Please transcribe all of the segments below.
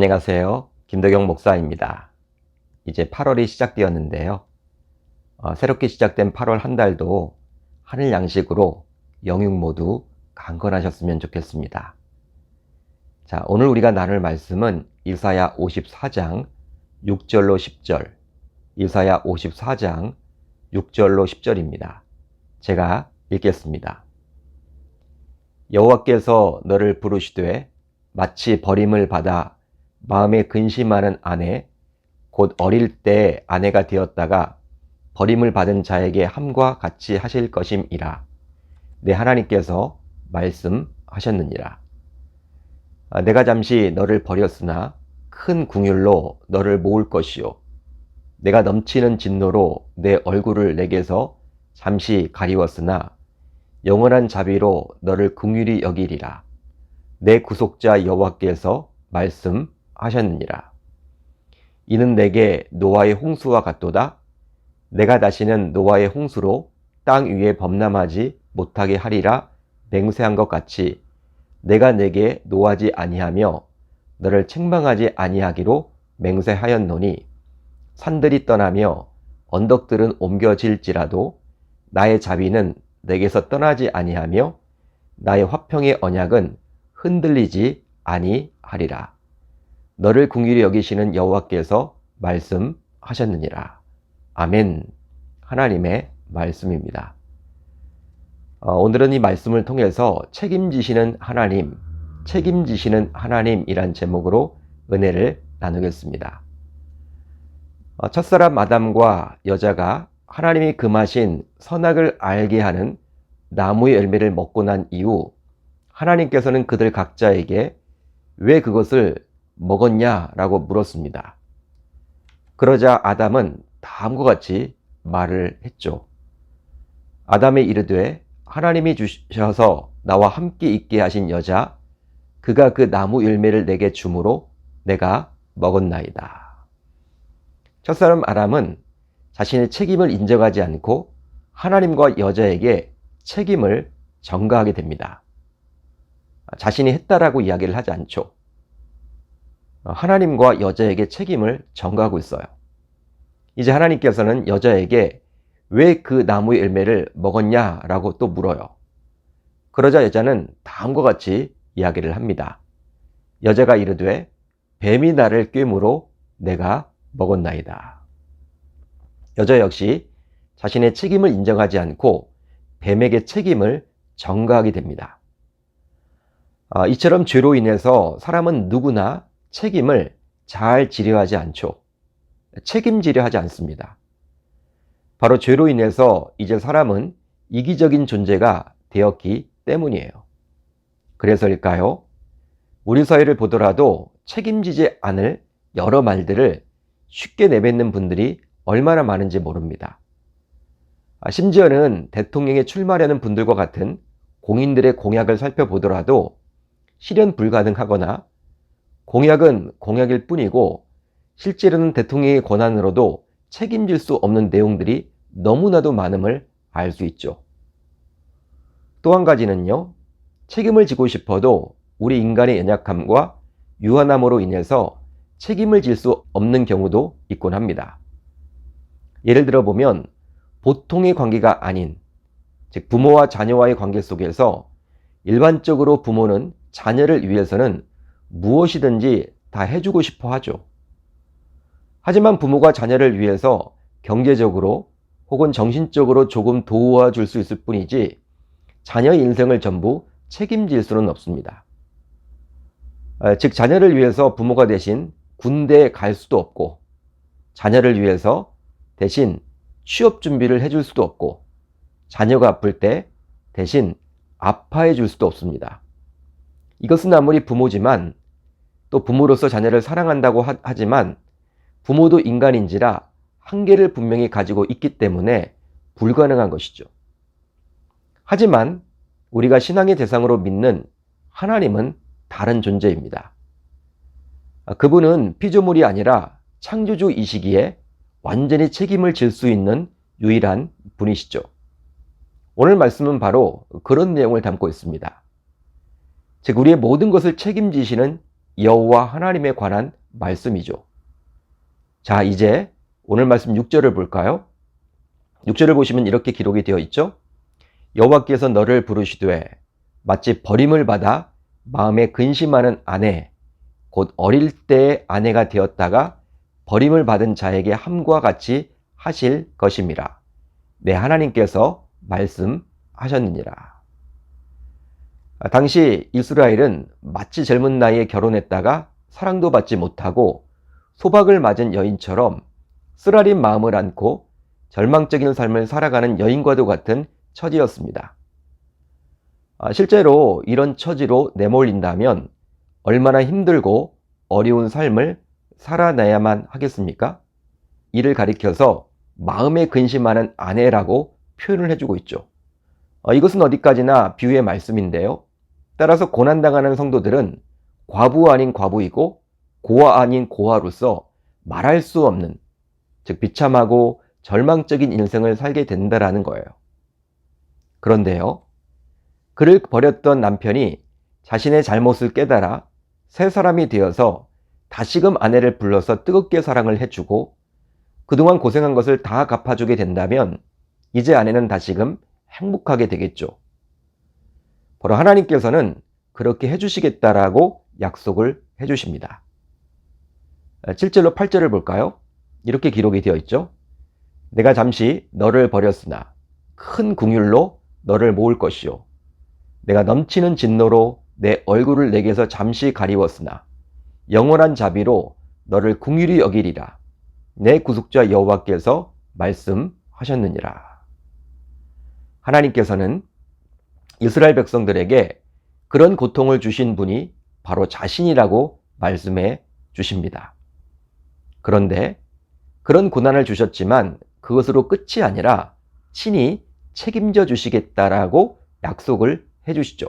안녕하세요. 김덕영 목사입니다. 이제 8월이 시작되었는데요. 새롭게 시작된 8월 한 달도 하늘 양식으로 영육 모두 강건하셨으면 좋겠습니다. 자, 오늘 우리가 나눌 말씀은 이사야 54장 6절로 10절, 이사야 54장 6절로 10절입니다. 제가 읽겠습니다. 여호와께서 너를 부르시되 마치 버림을 받아 마음에 근심하는 아내, 곧 어릴 때 아내가 되었다가 버림을 받은 자에게 함과 같이 하실 것임이라. 내 하나님께서 말씀하셨느니라. 내가 잠시 너를 버렸으나 큰 궁율로 너를 모을 것이요. 내가 넘치는 진노로 내 얼굴을 내게서 잠시 가리웠으나 영원한 자비로 너를 긍휼히 여기리라. 내 구속자 여호와께서 말씀하셨느니라. 이는 내게 노아의 홍수와 같도다. 내가 다시는 노아의 홍수로 땅 위에 범람하지 못하게 하리라 맹세한 것 같이 내가 내게 노하지 아니하며 너를 책망하지 아니하기로 맹세하였노니 산들이 떠나며 언덕들은 옮겨질지라도 나의 자비는 내게서 떠나지 아니하며 나의 화평의 언약은 흔들리지 아니하리라. 너를 긍휼히 여기시는 여호와께서 말씀하셨느니라. 아멘. 하나님의 말씀입니다. 오늘은 이 말씀을 통해서 책임지시는 하나님이란 제목으로 은혜를 나누겠습니다. 첫사람 아담과 여자가 하나님이 금하신 선악을 알게 하는 나무의 열매를 먹고 난 이후 하나님께서는 그들 각자에게 왜 그것을 먹었냐라고 물었습니다. 그러자 아담은 다음과 같이 말을 했죠. 아담이 이르되 하나님이 주셔서 나와 함께 있게 하신 여자 그가 그 나무 열매를 내게 주므로 내가 먹었나이다. 첫사람 아담은 자신의 책임을 인정하지 않고 하나님과 여자에게 책임을 전가하게 됩니다. 자신이 했다라고 이야기를 하지 않죠. 하나님과 여자에게 책임을 전가하고 있어요. 이제 하나님께서는 여자에게 왜 그 나무의 열매를 먹었냐라고 또 물어요. 그러자 여자는 다음과 같이 이야기를 합니다. 여자가 이르되 뱀이 나를 꿰므로 내가 먹었나이다. 여자 역시 자신의 책임을 인정하지 않고 뱀에게 책임을 전가하게 됩니다. 이처럼 죄로 인해서 사람은 누구나 책임을 잘 지려 하지 않죠. 책임지려 하지 않습니다. 바로 죄로 인해서 이제 사람은 이기적인 존재가 되었기 때문이에요. 그래서일까요? 우리 사회를 보더라도 책임지지 않을 여러 말들을 쉽게 내뱉는 분들이 얼마나 많은지 모릅니다. 심지어는 대통령에 출마하려는 분들과 같은 공인들의 공약을 살펴보더라도 실현 불가능하거나 공약은 공약일 뿐이고 실제로는 대통령의 권한으로도 책임질 수 없는 내용들이 너무나도 많음을 알 수 있죠. 또 한 가지는요, 책임을 지고 싶어도 우리 인간의 연약함과 유한함으로 인해서 책임을 질 수 없는 경우도 있곤 합니다. 예를 들어 보면 보통의 관계가 아닌, 즉 부모와 자녀와의 관계 속에서 일반적으로 부모는 자녀를 위해서는 무엇이든지 다 해주고 싶어 하죠. 하지만 부모가 자녀를 위해서 경제적으로 혹은 정신적으로 조금 도와줄 수 있을 뿐이지 자녀의 인생을 전부 책임질 수는 없습니다. 즉 자녀를 위해서 부모가 대신 군대에 갈 수도 없고 자녀를 위해서 대신 취업 준비를 해줄 수도 없고 자녀가 아플 때 대신 아파해 줄 수도 없습니다. 이것은 아무리 부모지만 또 부모로서 자녀를 사랑한다고 하지만 부모도 인간인지라 한계를 분명히 가지고 있기 때문에 불가능한 것이죠. 하지만 우리가 신앙의 대상으로 믿는 하나님은 다른 존재입니다. 그분은 피조물이 아니라 창조주이시기에 완전히 책임을 질 수 있는 유일한 분이시죠. 오늘 말씀은 바로 그런 내용을 담고 있습니다. 즉 우리의 모든 것을 책임지시는 여호와 하나님에 관한 말씀이죠. 자, 이제 오늘 말씀 6절을 볼까요? 6절을 보시면 이렇게 기록이 되어 있죠. 여호와께서 너를 부르시되 마치 버림을 받아 마음에 근심하는 아내, 곧 어릴 때의 아내가 되었다가 버림을 받은 자에게 함과 같이 하실 것임이라. 내 하나님께서 말씀하셨느니라. 당시 이스라엘은 마치 젊은 나이에 결혼했다가 사랑도 받지 못하고 소박을 맞은 여인처럼 쓰라린 마음을 안고 절망적인 삶을 살아가는 여인과도 같은 처지였습니다. 실제로 이런 처지로 내몰린다면 얼마나 힘들고 어려운 삶을 살아내야만 하겠습니까? 이를 가리켜서 마음에 근심하는 아내라고 표현을 해주고 있죠. 이것은 어디까지나 비유의 말씀인데요. 따라서 고난당하는 성도들은 과부 아닌 과부이고 고아 아닌 고아로서 말할 수 없는, 즉 비참하고 절망적인 인생을 살게 된다라는 거예요. 그런데요, 그를 버렸던 남편이 자신의 잘못을 깨달아 새 사람이 되어서 다시금 아내를 불러서 뜨겁게 사랑을 해주고 그동안 고생한 것을 다 갚아주게 된다면 이제 아내는 다시금 행복하게 되겠죠. 바로 하나님께서는 그렇게 해주시겠다라고 약속을 해주십니다. 7절로 8절을 볼까요? 이렇게 기록이 되어 있죠. 내가 잠시 너를 버렸으나 큰 긍휼로 너를 모을 것이요. 내가 넘치는 진노로 내 얼굴을 내게서 잠시 가리웠으나 영원한 자비로 너를 긍휼히 여기리라. 내 구속자 여호와께서 말씀하셨느니라. 하나님께서는 이스라엘 백성들에게 그런 고통을 주신 분이 바로 자신이라고 말씀해 주십니다. 그런데 그런 고난을 주셨지만 그것으로 끝이 아니라 친히 책임져 주시겠다라고 약속을 해 주시죠.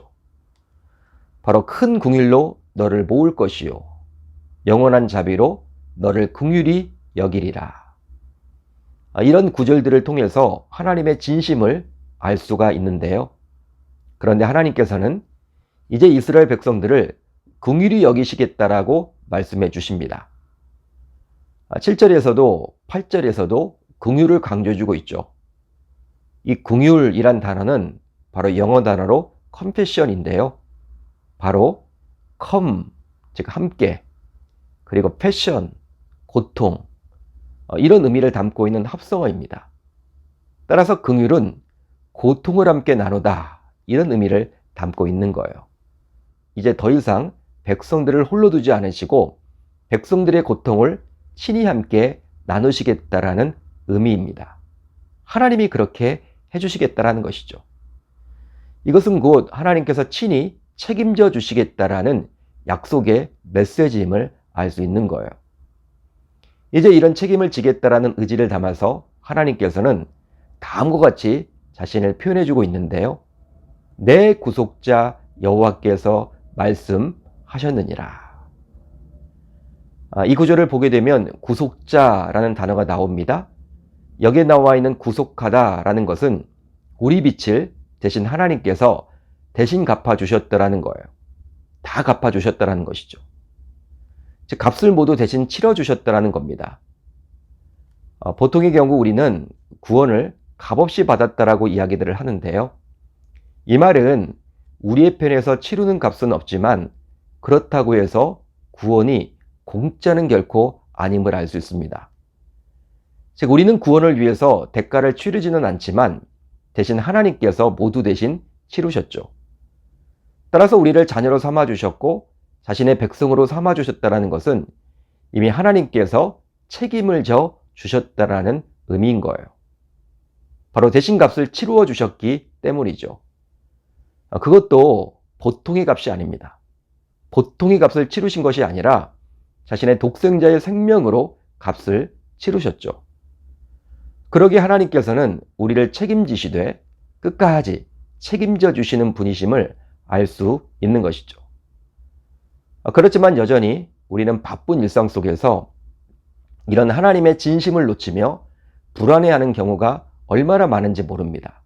바로 큰 긍휼로 너를 모을 것이요 영원한 자비로 너를 긍휼히 여기리라. 이런 구절들을 통해서 하나님의 진심을 알 수가 있는데요. 그런데 하나님께서는 이제 이스라엘 백성들을 긍휼히 여기시겠다라고 말씀해 주십니다. 7절에서도 8절에서도 긍휼을 강조해 주고 있죠. 이 긍휼이란 단어는 바로 영어 단어로 compassion인데요. 바로 come, 즉 함께, 그리고 passion, 고통, 이런 의미를 담고 있는 합성어입니다. 따라서 긍휼은 고통을 함께 나누다, 이런 의미를 담고 있는 거예요. 이제 더 이상 백성들을 홀로 두지 않으시고 백성들의 고통을 친히 함께 나누시겠다라는 의미입니다. 하나님이 그렇게 해주시겠다라는 것이죠. 이것은 곧 하나님께서 친히 책임져 주시겠다라는 약속의 메시지임을 알 수 있는 거예요. 이제 이런 책임을 지겠다라는 의지를 담아서 하나님께서는 다음과 같이 자신을 표현해 주고 있는데요. 내 구속자 여호와께서 말씀하셨느니라. 이 구절을 보게 되면 구속자라는 단어가 나옵니다. 여기에 나와 있는 구속하다라는 것은 우리 빚을 대신 하나님께서 대신 갚아주셨다라는 거예요. 다 갚아주셨다라는 것이죠. 즉 값을 모두 대신 치러주셨다라는 겁니다. 보통의 경우 우리는 구원을 값없이 받았다라고 이야기들을 하는데요. 이 말은 우리의 편에서 치르는 값은 없지만 그렇다고 해서 구원이 공짜는 결코 아님을 알 수 있습니다. 즉 우리는 구원을 위해서 대가를 치르지는 않지만 대신 하나님께서 모두 대신 치르셨죠. 따라서 우리를 자녀로 삼아주셨고 자신의 백성으로 삼아주셨다는 것은 이미 하나님께서 책임을 져 주셨다라는 의미인 거예요. 바로 대신 값을 치루어 주셨기 때문이죠. 그것도 보통의 값이 아닙니다. 보통의 값을 치르신 것이 아니라 자신의 독생자의 생명으로 값을 치르셨죠. 그러기에 하나님께서는 우리를 책임지시되 끝까지 책임져 주시는 분이심을 알 수 있는 것이죠. 그렇지만 여전히 우리는 바쁜 일상 속에서 이런 하나님의 진심을 놓치며 불안해하는 경우가 얼마나 많은지 모릅니다.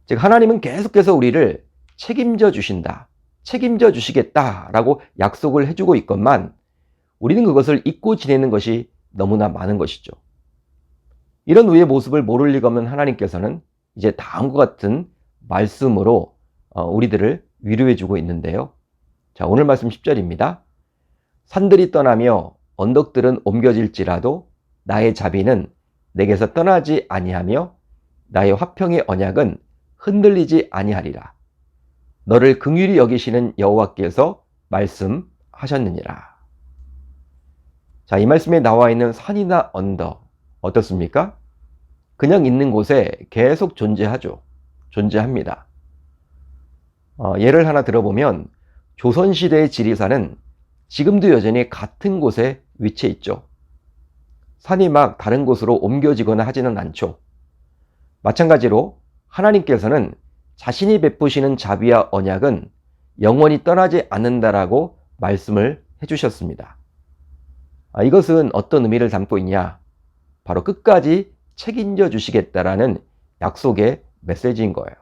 즉 하나님은 계속해서 우리를 책임져 주신다, 책임져 주시겠다라고 약속을 해주고 있건만 우리는 그것을 잊고 지내는 것이 너무나 많은 것이죠. 이런 우리의 모습을 모를 리가 없는 하나님께서는 이제 다음과 같은 말씀으로 우리들을 위로해 주고 있는데요. 자, 오늘 말씀 10절입니다. 산들이 떠나며 언덕들은 옮겨질지라도 나의 자비는 내게서 떠나지 아니하며 나의 화평의 언약은 흔들리지 아니하리라. 너를 긍휼히 여기시는 여호와께서 말씀하셨느니라. 자, 이 말씀에 나와 있는 산이나 언덕 어떻습니까? 그냥 있는 곳에 계속 존재하죠. 존재합니다. 예를 하나 들어보면 조선시대의 지리산은 지금도 여전히 같은 곳에 위치해 있죠. 산이 막 다른 곳으로 옮겨지거나 하지는 않죠. 마찬가지로 하나님께서는 자신이 베푸시는 자비와 언약은 영원히 떠나지 않는다라고 말씀을 해주셨습니다. 이것은 어떤 의미를 담고 있냐? 바로 끝까지 책임져 주시겠다라는 약속의 메시지인 거예요.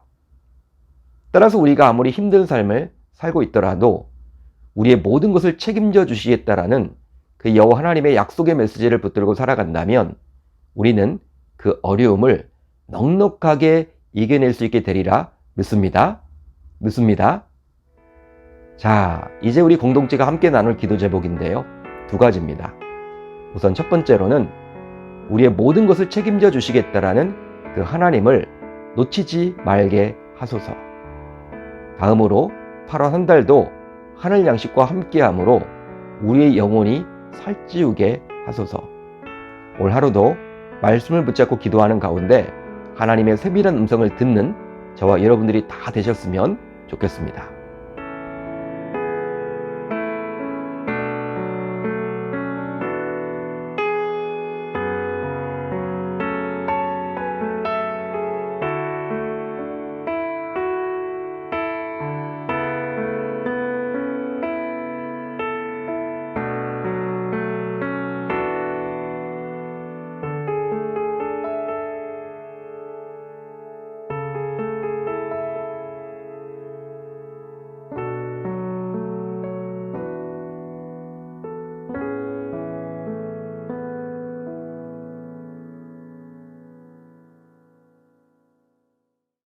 따라서 우리가 아무리 힘든 삶을 살고 있더라도 우리의 모든 것을 책임져 주시겠다라는 그 여호와 하나님의 약속의 메시지를 붙들고 살아간다면 우리는 그 어려움을 넉넉하게 이겨낼 수 있게 되리라 믿습니다. 자, 이제 우리 공동체가 함께 나눌 기도 제목인데요. 두 가지입니다. 우선 첫 번째로는 우리의 모든 것을 책임져 주시겠다라는 그 하나님을 놓치지 말게 하소서. 다음으로 8월 한 달도 하늘 양식과 함께함으로 우리의 영혼이 살찌우게 하소서. 올 하루도 말씀을 붙잡고 기도하는 가운데 하나님의 세밀한 음성을 듣는 저와 여러분들이 다 되셨으면 좋겠습니다.